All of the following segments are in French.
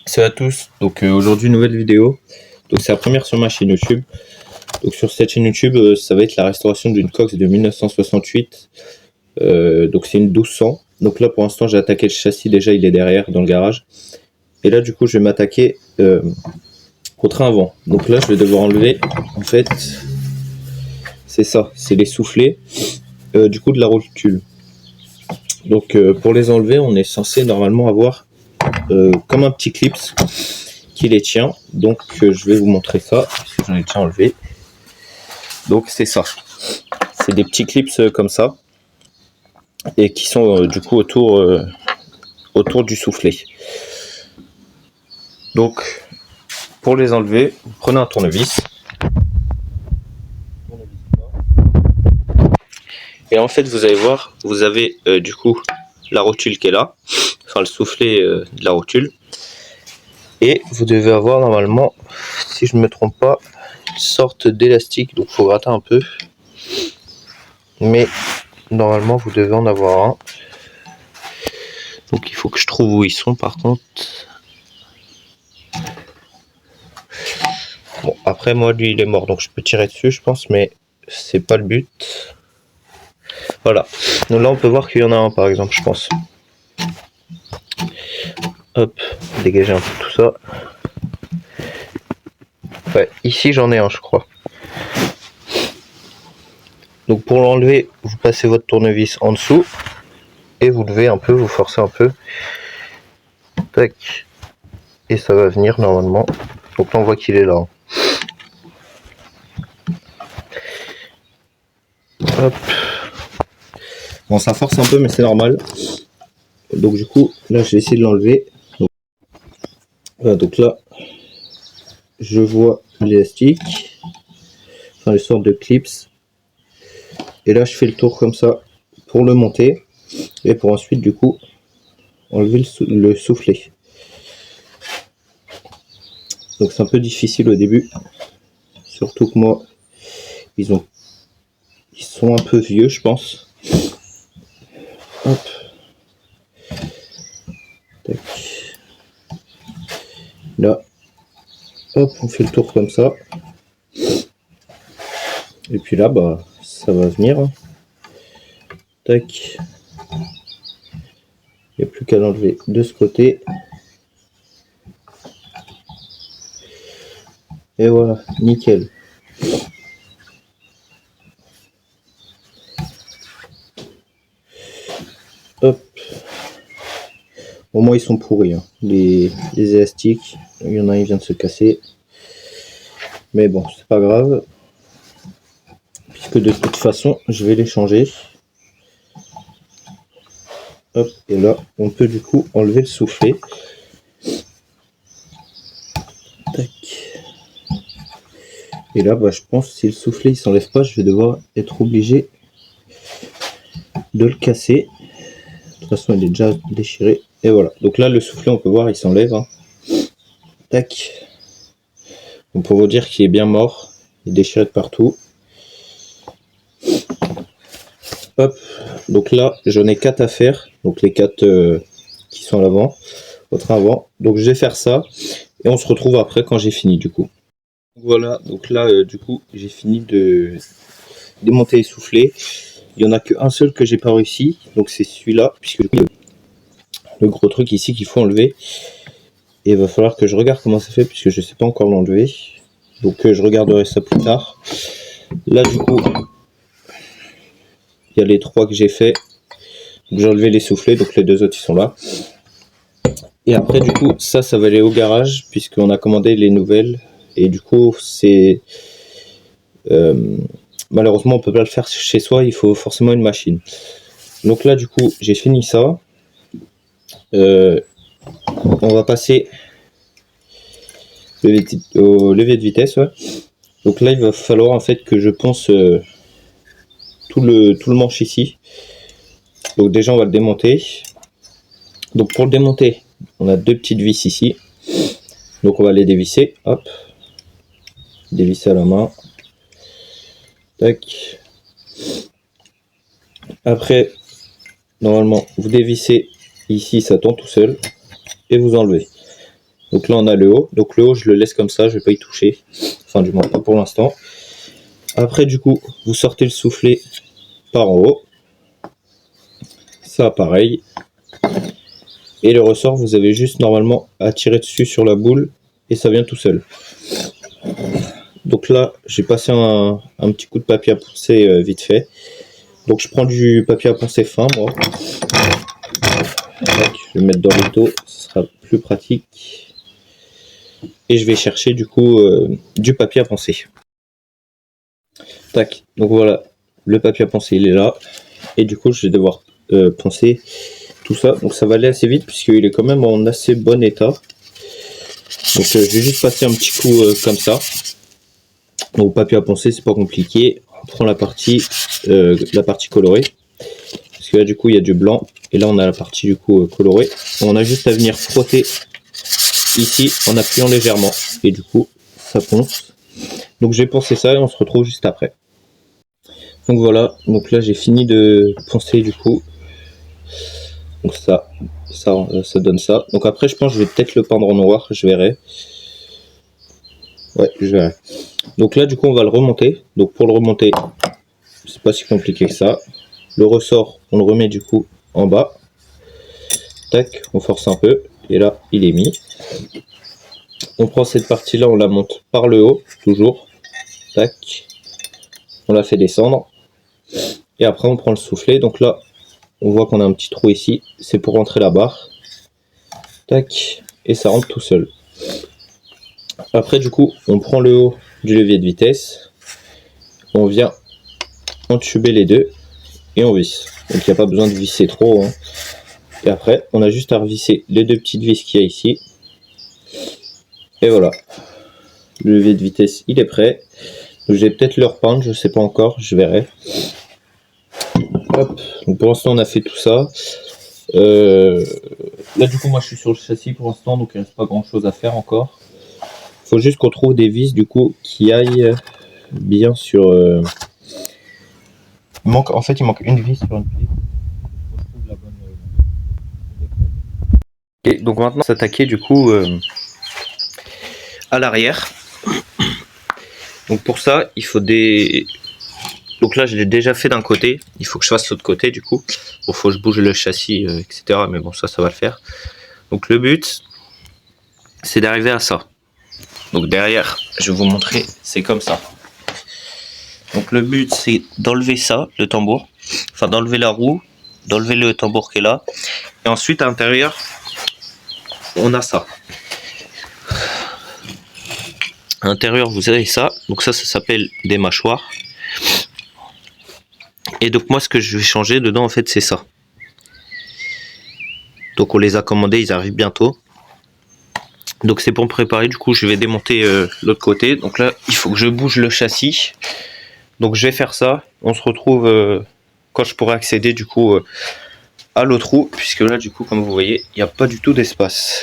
Salut à tous, donc aujourd'hui nouvelle vidéo, donc c'est la première sur ma chaîne YouTube. Donc sur cette chaîne YouTube ça va être la restauration d'une Cox de 1968, donc c'est une 1200. Donc là pour l'instant j'ai attaqué le châssis, déjà il est derrière dans le garage, et là du coup je vais m'attaquer au train avant. Donc là je vais devoir enlever, en fait c'est ça, c'est les soufflets du coup de la rotule. Donc pour les enlever on est censé normalement avoir comme un petit clips qui les tient. Donc je vais vous montrer ça, parce que j'en ai déjà enlevé. Donc c'est ça, c'est des petits clips comme ça, et qui sont du coup autour du soufflet. Donc pour les enlever, vous prenez un tournevis, et en fait vous allez voir, vous avez du coup la rotule qui est là, enfin le soufflet de la rotule, et vous devez avoir normalement, si je ne me trompe pas, une sorte d'élastique, donc il faut gratter un peu, mais normalement vous devez en avoir un. Donc il faut que je trouve où ils sont par contre. Bon, après moi lui il est mort, donc je peux tirer dessus je pense, mais c'est pas le but. Voilà, donc là on peut voir qu'il y en a un par exemple, je pense. Hop, dégager un peu tout ça. Ouais, ici j'en ai un je crois. Donc pour l'enlever, vous passez votre tournevis en dessous, et vous levez un peu, vous forcez un peu. Tac. Et ça va venir normalement. Donc là on voit qu'il est là. Hop. Bon ça force un peu mais c'est normal. Donc du coup là je vais essayer de l'enlever. Donc, voilà, donc là je vois l'élastique, enfin les sortes de clips, et là je fais le tour comme ça pour le monter, et pour ensuite du coup enlever le soufflet. Donc c'est un peu difficile au début, surtout que moi ils sont un peu vieux je pense. Hop. Tac. Là hop, on fait le tour comme ça, et puis là bah ça va venir. Tac. Il n'y a plus qu'à l'enlever de ce côté, et voilà, nickel. Hop. Au moins ils sont pourris, hein. Les élastiques, il y en a un qui vient de se casser, mais bon c'est pas grave, puisque de toute façon je vais les changer. Hop, et là on peut du coup enlever le soufflet. Tac. Et là bah, je pense que si le soufflet il s'enlève pas, je vais devoir être obligé de le casser. De toute façon il est déjà déchiré, et voilà. Donc là le soufflet on peut voir il s'enlève, hein. Tac. On peut vous dire qu'il est bien mort, il est déchiré de partout. Hop, donc là j'en ai 4 à faire, donc les 4 qui sont à l'avant, au train avant. Donc je vais faire ça, et on se retrouve après quand j'ai fini du coup. Voilà, donc là du coup j'ai fini de démonter les soufflets. Il n'y en a qu'un seul que j'ai pas réussi, donc c'est celui-là, puisque le gros truc ici qu'il faut enlever. Et il va falloir que je regarde comment ça fait, puisque je sais pas encore l'enlever. Donc je regarderai ça plus tard. Là du coup, il y a les 3 que j'ai fait. J'ai enlevé les soufflets, donc les 2 autres ils sont là. Et après du coup ça va aller au garage, puisqu'on a commandé les nouvelles, et du coup c'est malheureusement on peut pas le faire chez soi, il faut forcément une machine. Donc là du coup j'ai fini ça. On va passer au levier de vitesse, ouais. Donc là il va falloir en fait que je ponce tout le manche ici. Donc déjà on va le démonter. Donc pour le démonter, on a 2 petites vis ici. Donc on va les dévisser, hop, dévisser à la main. Tac. Après, normalement, vous dévissez ici, ça tombe tout seul, et vous enlevez. Donc là on a le haut, donc le haut je le laisse comme ça, je vais pas y toucher, enfin du moins pas pour l'instant. Après du coup vous sortez le soufflet par en haut, ça pareil, et le ressort vous avez juste normalement à tirer dessus sur la boule et ça vient tout seul. Donc là j'ai passé un petit coup de papier à poncer vite fait, donc je prends du papier à poncer fin moi. Tac, je vais le mettre dans l'étau, ce sera plus pratique. Et je vais chercher du coup du papier à poncer. Tac, donc voilà, le papier à poncer il est là. Et du coup je vais devoir poncer tout ça. Donc ça va aller assez vite puisqu'il est quand même en assez bon état. Donc je vais juste passer un petit coup comme ça. Donc papier à poncer c'est pas compliqué. On prend la partie colorée. Parce que là du coup il y a du blanc. Et là on a la partie du coup colorée. On a juste à venir frotter ici en appuyant légèrement. Et du coup ça ponce. Donc je vais poncer ça et on se retrouve juste après. Donc voilà, donc là j'ai fini de poncer du coup. Donc ça donne ça. Donc après je pense que je vais peut-être le peindre en noir, je verrai. Ouais, je verrai. Donc là du coup on va le remonter. Donc pour le remonter, c'est pas si compliqué que ça. Le ressort, on le remet du coup en bas. Tac, on force un peu. Et là, il est mis. On prend cette partie-là, on la monte par le haut, toujours. Tac. On la fait descendre. Et après, on prend le soufflet. Donc là, on voit qu'on a un petit trou ici. C'est pour rentrer la barre. Tac. Et ça rentre tout seul. Après, du coup, on prend le haut du levier de vitesse. On vient entuber les deux. Et on visse. Donc il n'y a pas besoin de visser trop. Hein. Et après, on a juste à revisser les deux petites vis qu'il y a ici. Et voilà. Le levier de vitesse, il est prêt. Donc, je vais peut-être le repeindre, je sais pas encore, je verrai. Hop. Donc, pour l'instant, on a fait tout ça. Là, du coup, moi, je suis sur le châssis pour l'instant, donc il ne reste pas grand-chose à faire encore. Il faut juste qu'on trouve des vis, du coup, qui aillent bien sur... En fait, il manque une vis sur une pied. Et donc maintenant, s'attaquer du coup à l'arrière. Donc pour ça, il faut des... Donc là, je l'ai déjà fait d'un côté. Il faut que je fasse l'autre côté du coup. Bon, faut que je bouge le châssis, etc. Mais bon, ça va le faire. Donc le but, c'est d'arriver à ça. Donc derrière, je vais vous montrer, c'est comme ça. Donc le but, c'est d'enlever ça, le tambour. Enfin, d'enlever la roue, d'enlever le tambour qui est là. Et ensuite, à l'intérieur, on a ça. À l'intérieur, vous avez ça. Donc ça s'appelle des mâchoires. Et donc moi, ce que je vais changer dedans, en fait, c'est ça. Donc on les a commandés, ils arrivent bientôt. Donc c'est pour me préparer, du coup, je vais démonter l'autre côté. Donc là, il faut que je bouge le châssis. Donc je vais faire ça. On se retrouve quand je pourrai accéder, du coup, à l'autre roue. Puisque là, du coup, comme vous voyez, il n'y a pas du tout d'espace.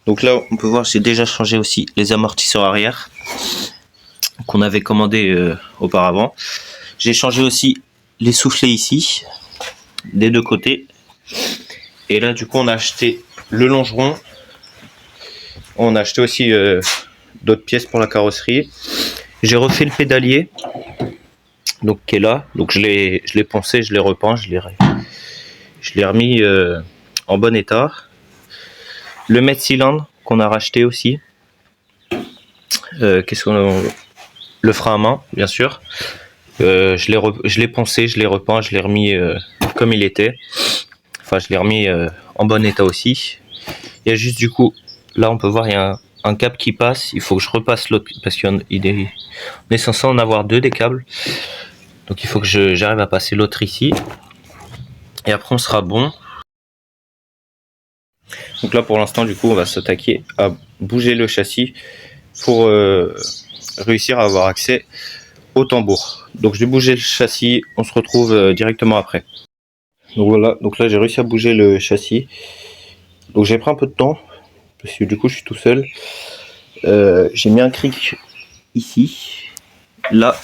Donc là, on peut voir, j'ai déjà changé aussi les amortisseurs arrière qu'on avait commandé auparavant. J'ai changé aussi les soufflets ici, des deux côtés. Et là, du coup, on a acheté le longeron. On a acheté aussi d'autres pièces pour la carrosserie. J'ai refait le pédalier, donc qui est là. Donc je l'ai poncé, je l'ai repeint, je l'ai remis en bon état. Le mètre cylindre qu'on a racheté aussi. Le frein à main, bien sûr. Je l'ai poncé, je l'ai repeint, je l'ai remis comme il était. Enfin, je l'ai remis en bon état aussi. Il y a juste du coup, là on peut voir, il y a un câble qui passe. Il faut que je repasse l'autre parce on est censé en avoir deux des câbles. Donc il faut que j'arrive à passer l'autre ici. Et après on sera bon. Donc là pour l'instant du coup on va s'attaquer à bouger le châssis pour réussir à avoir accès au tambour. Donc je vais bouger le châssis, on se retrouve directement après. Donc voilà, donc là j'ai réussi à bouger le châssis. Donc j'ai pris un peu de temps, parce que du coup je suis tout seul. J'ai mis un cric ici, là,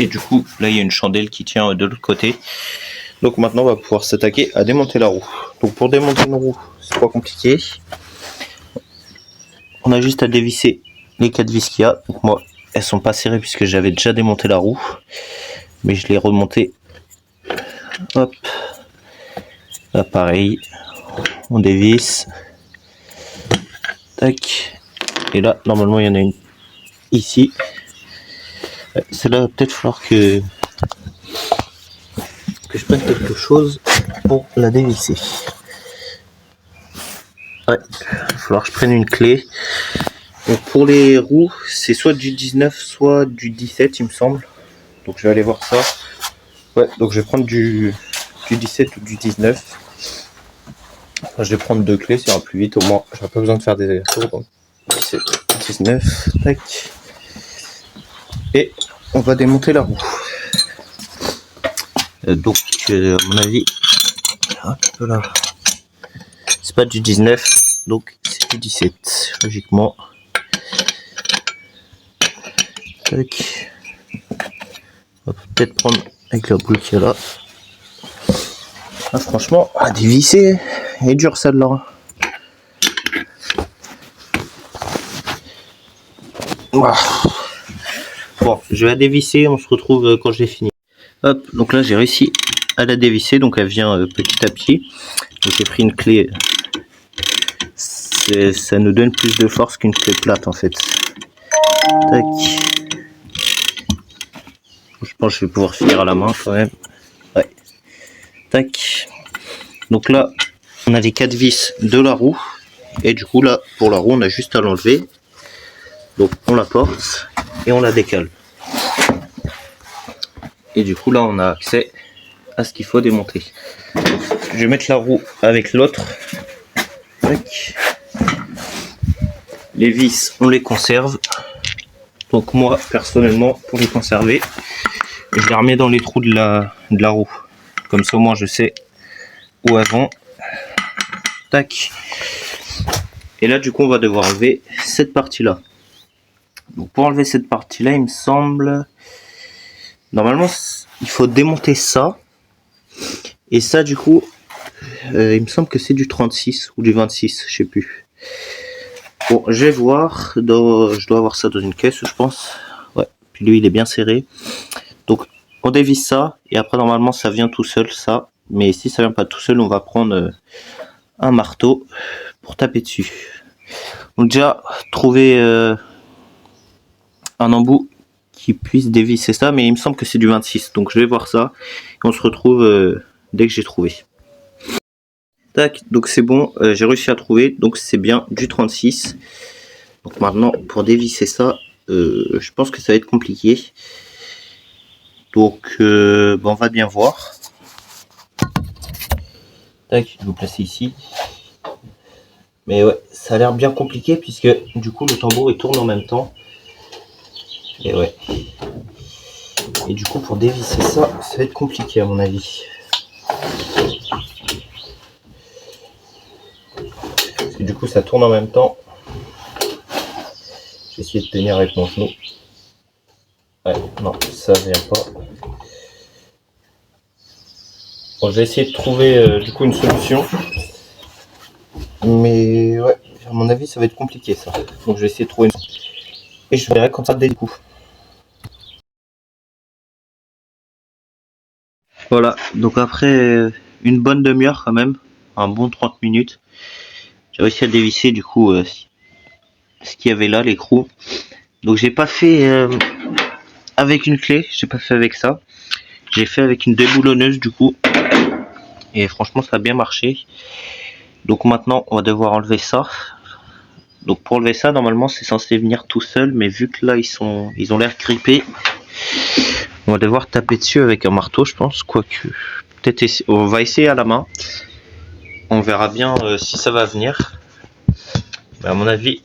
et du coup là il y a une chandelle qui tient de l'autre côté. Donc maintenant on va pouvoir s'attaquer à démonter la roue. Donc pour démonter une roue, c'est pas compliqué. on a juste à dévisser les 4 vis qu'il y a. Donc moi, elles sont pas serrées puisque j'avais déjà démonté la roue, mais je l'ai remonté. Hop, là pareil, on dévisse. Tac. Et là, normalement, il y en a une ici. Celle-là, va peut-être falloir que je prenne quelque chose pour la dévisser. Ouais, il va falloir que je prenne une clé. Donc pour les roues, c'est soit du 19, soit du 17, il me semble. Donc je vais aller voir ça. Ouais, donc je vais prendre du 17 ou du 19. Enfin, je vais prendre 2 clés, ça ira plus vite. Au moins, j'aurai pas besoin de faire des allers-retours. Donc 17, 19, tac. Et on va démonter la roue. Donc, à mon avis, voilà. C'est pas du 19, donc c'est du 17, logiquement. Tac. On va peut-être prendre avec la boule qu'il y a là. Ah, franchement, à dévisser, elle est dure celle-là. Bon, je vais la dévisser, on se retrouve quand j'ai fini. Hop, donc là j'ai réussi à la dévisser, donc elle vient petit à petit. Donc j'ai pris une clé, ça nous donne plus de force qu'une clé plate en fait. Tac. Je pense que je vais pouvoir finir à la main quand même. Ouais. Tac. Donc là, on a les 4 vis de la roue. Et du coup là, pour la roue, on a juste à l'enlever. Donc on la porte et on la décale. Et du coup là, on a accès à ce qu'il faut démonter. Je vais mettre la roue avec l'autre. Tac. Les vis, on les conserve. Donc moi, personnellement, pour les conserver, je les remets dans les trous de la roue. Comme ça, moi, je sais où elles vont. Tac. Et là, du coup, on va devoir enlever cette partie-là. Donc pour enlever cette partie-là, il me semble... Normalement, il faut démonter ça. Et ça, du coup, il me semble que c'est du 36 ou du 26, je sais plus. Bon, je vais voir. Je dois avoir ça dans une caisse, je pense. Ouais. Puis lui, il est bien serré. Donc, on dévisse ça. Et après, normalement, ça vient tout seul, ça. Mais si ça vient pas tout seul, on va prendre un marteau pour taper dessus. Donc déjà, trouver un embout qui puisse dévisser ça. Mais il me semble que c'est du 26. Donc, je vais voir ça. Et on se retrouve dès que j'ai trouvé. Tac, donc c'est bon, j'ai réussi à trouver, donc c'est bien du 36. Donc maintenant, pour dévisser ça, je pense que ça va être compliqué. Donc, on va bien voir. Tac, je vais vous placer ici. Mais ouais, ça a l'air bien compliqué puisque du coup le tambour il tourne en même temps. Et ouais. Et du coup pour dévisser ça, ça va être compliqué à mon avis. Et du coup ça tourne en même temps. Je vais essayer de tenir avec mon genou. Ouais, non, ça vient pas. Bon, je vais essayer de trouver du coup une solution. Mais ouais, à mon avis ça va être compliqué ça. Donc je vais essayer de trouver une solution. Et je verrai comme ça dès le coup. Voilà, donc après une bonne demi-heure quand même, un bon 30 minutes, j'ai réussi à dévisser du coup ce qu'il y avait là, l'écrou. Donc j'ai pas fait avec une clé, j'ai pas fait avec ça. J'ai fait avec une déboulonneuse du coup. Et franchement ça a bien marché. Donc maintenant on va devoir enlever ça. Donc pour enlever ça, normalement c'est censé venir tout seul, mais vu que là ils ont l'air grippés, on va devoir taper dessus avec un marteau, je pense. Quoique, peut-être on va essayer à la main. On verra bien si ça va venir. Mais à mon avis,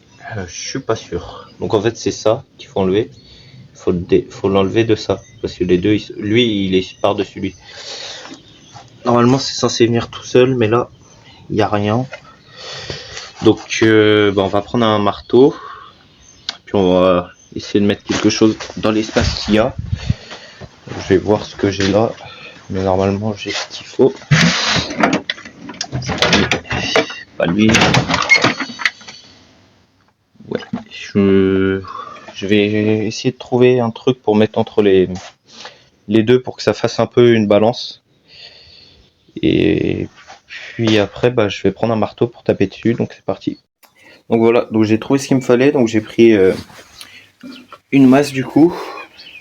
je suis pas sûr. Donc en fait c'est ça qu'il faut enlever. Faut l'enlever de ça. Parce que les deux, lui il est par-dessus lui. Normalement c'est censé venir tout seul, mais là, il n'y a rien. Donc on va prendre un marteau. Puis on va essayer de mettre quelque chose dans l'espace qu'il y a. Je vais voir ce que j'ai là. Mais normalement j'ai ce qu'il faut. Pas lui. Ouais. je vais essayer de trouver un truc pour mettre entre les deux pour que ça fasse un peu une balance. Et puis après, bah, je vais prendre un marteau pour taper dessus. Donc c'est parti. Donc voilà, donc j'ai trouvé ce qu'il me fallait. Donc j'ai pris une masse du coup.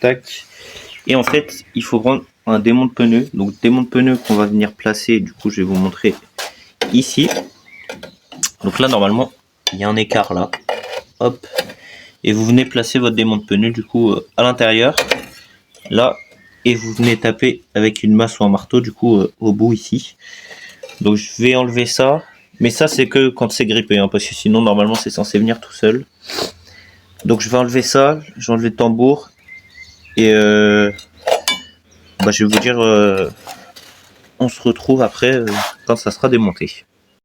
Tac. Et en fait, il faut prendre un démonte pneu. Donc démonte pneu qu'on va venir placer. Du coup, je vais vous montrer ici. Donc là, normalement, il y a un écart là. Hop. Et vous venez placer votre démonte pneu du coup à l'intérieur. Là. Et vous venez taper avec une masse ou un marteau du coup au bout ici. Donc je vais enlever ça. Mais ça, c'est que quand c'est grippé. Hein, parce que sinon, normalement, c'est censé venir tout seul. Donc je vais enlever ça. Je vais enlever le tambour. Et bah, je vais vous dire, on se retrouve après quand ça sera démonté.